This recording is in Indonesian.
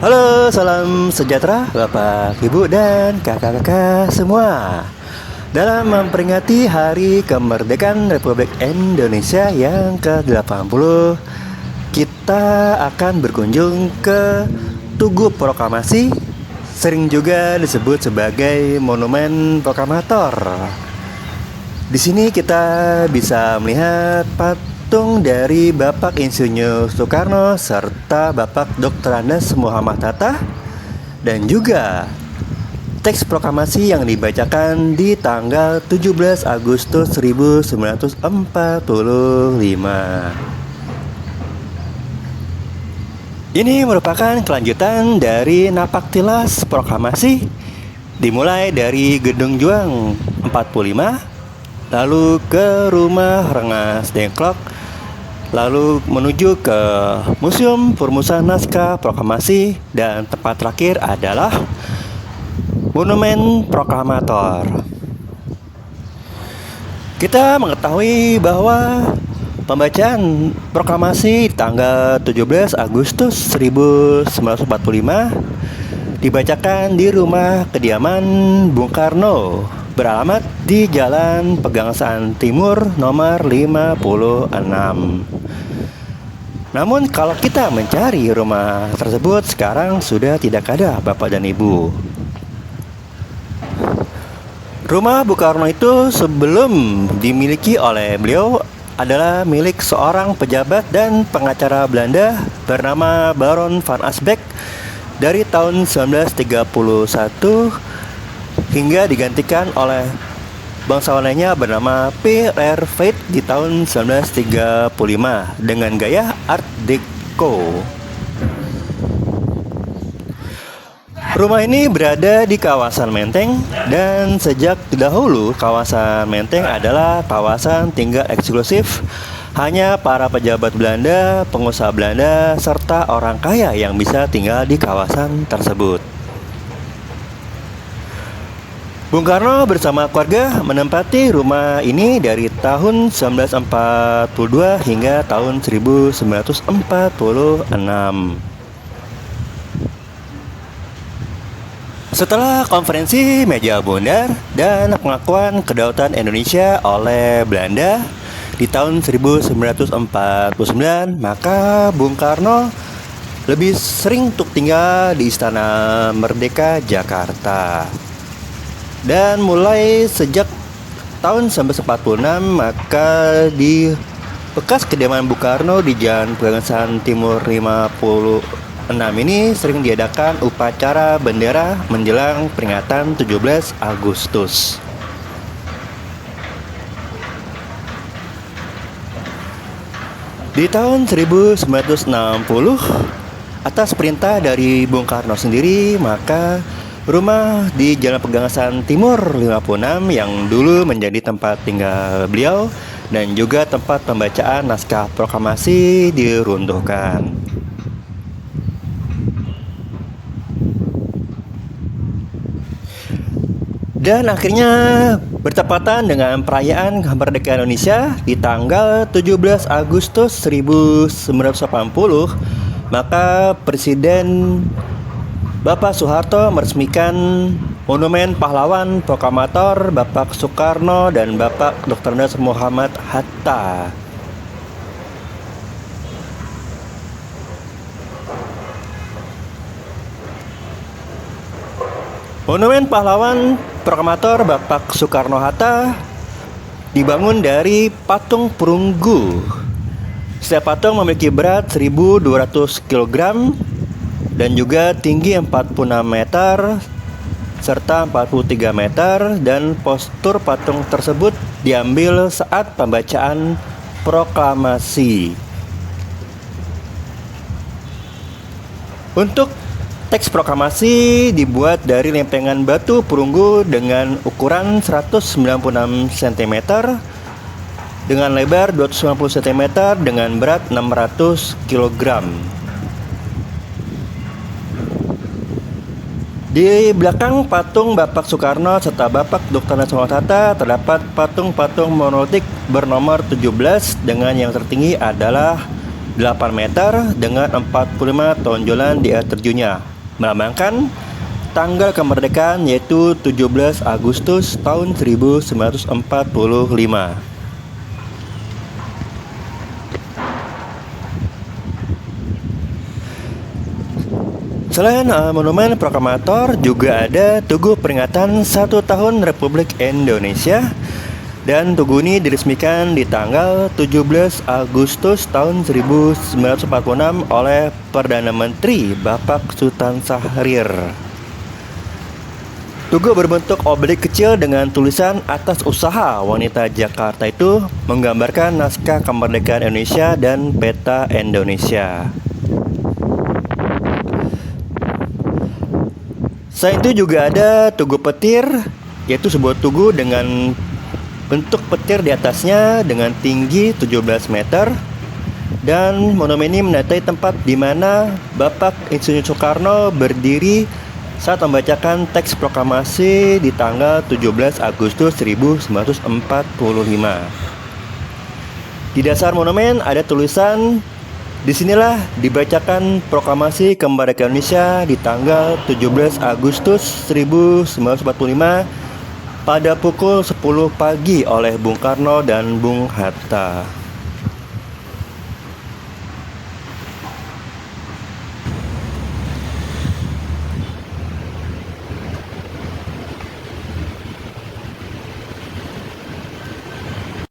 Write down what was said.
Halo, salam sejahtera Bapak, Ibu, dan kakak-kakak semua. Dalam memperingati Hari Kemerdekaan Republik Indonesia yang ke-80, kita akan berkunjung ke Tugu Proklamasi, sering juga disebut sebagai Monumen Proklamator. Di sini kita bisa melihat patung dari Bapak Insinyur Soekarno serta Bapak Dr. Andes Muhammad Hatta, dan juga teks proklamasi yang dibacakan di tanggal 17 Agustus 1945. Ini merupakan kelanjutan dari napaktilas proklamasi, dimulai dari Gedung Juang 45, lalu ke Rumah Rengas Dengklok, lalu menuju ke Museum Perumusan Naskah Proklamasi, dan tempat terakhir adalah Monumen Proklamator. Kita mengetahui bahwa pembacaan proklamasi tanggal 17 Agustus 1945 dibacakan di rumah kediaman Bung Karno, beralamat di Jalan Pegangsaan Timur nomor 56. Namun kalau kita mencari rumah tersebut sekarang sudah tidak ada, Bapak dan Ibu. Rumah Bung Karno itu sebelum dimiliki oleh beliau adalah milik seorang pejabat dan pengacara Belanda bernama Baron van Asbeck dari tahun 1931 hingga digantikan oleh bangsawan lainnya bernama Pierre Fait di tahun 1935 dengan gaya Art Deco. Rumah ini berada di kawasan Menteng, dan sejak dahulu kawasan Menteng adalah kawasan tinggal eksklusif hanya para pejabat Belanda, pengusaha Belanda, serta orang kaya yang bisa tinggal di kawasan tersebut. Bung Karno bersama keluarga menempati rumah ini dari tahun 1942 hingga tahun 1946. Setelah konferensi meja bundar dan pengakuan kedaulatan Indonesia oleh Belanda di tahun 1949, maka Bung Karno lebih sering untuk tinggal di Istana Merdeka Jakarta. Dan mulai sejak tahun 1946, maka di bekas kediaman Bung Karno di Jalan Pegangsaan Timur 56 ini sering diadakan upacara bendera menjelang peringatan 17 Agustus. Di tahun 1960, atas perintah dari Bung Karno sendiri, maka rumah di Jalan Pegangsaan Timur 56 yang dulu menjadi tempat tinggal beliau dan juga tempat pembacaan naskah proklamasi diruntuhkan. Dan akhirnya bertepatan dengan perayaan kemerdekaan Indonesia di tanggal 17 Agustus 1980, maka Presiden Bapak Soeharto meresmikan Monumen Pahlawan Proklamator Bapak Soekarno dan Bapak Dr. Andes Muhammad Hatta. Monumen Pahlawan Proklamator Bapak Soekarno-Hatta dibangun dari patung perunggu. Setiap patung memiliki berat 1.200 kg dan juga tinggi 46 meter serta 43 meter, dan postur patung tersebut diambil saat pembacaan proklamasi. Untuk teks proklamasi dibuat dari lempengan batu perunggu dengan ukuran 196 cm dengan lebar 290 cm dengan berat 600 kg. Di belakang patung Bapak Soekarno serta Bapak Dr. Andes Muhammad Hatta terdapat patung-patung monolitik bernomor 17 dengan yang tertinggi adalah 8 meter dengan 45 tonjolan di air terjunnya, melambangkan tanggal kemerdekaan yaitu 17 Agustus tahun 1945. Selain monumen proklamator, juga ada Tugu Peringatan 1 Tahun Republik Indonesia. Dan tugu ini diresmikan di tanggal 17 Agustus tahun 1946 oleh Perdana Menteri Bapak Sultan Syahrir. Tugu berbentuk oblik kecil dengan tulisan atas usaha wanita Jakarta itu menggambarkan naskah kemerdekaan Indonesia dan peta Indonesia. Selain itu juga ada Tugu Petir, yaitu sebuah tugu dengan bentuk petir di atasnya dengan tinggi 17 meter. Dan monumen ini menandai tempat di mana Bapak Insinyur Soekarno berdiri saat membacakan teks proklamasi di tanggal 17 Agustus 1945. Di dasar monumen ada tulisan, "Disinilah dibacakan proklamasi kemerdekaan Indonesia di tanggal 17 Agustus 1945 pada pukul 10 pagi oleh Bung Karno dan Bung Hatta."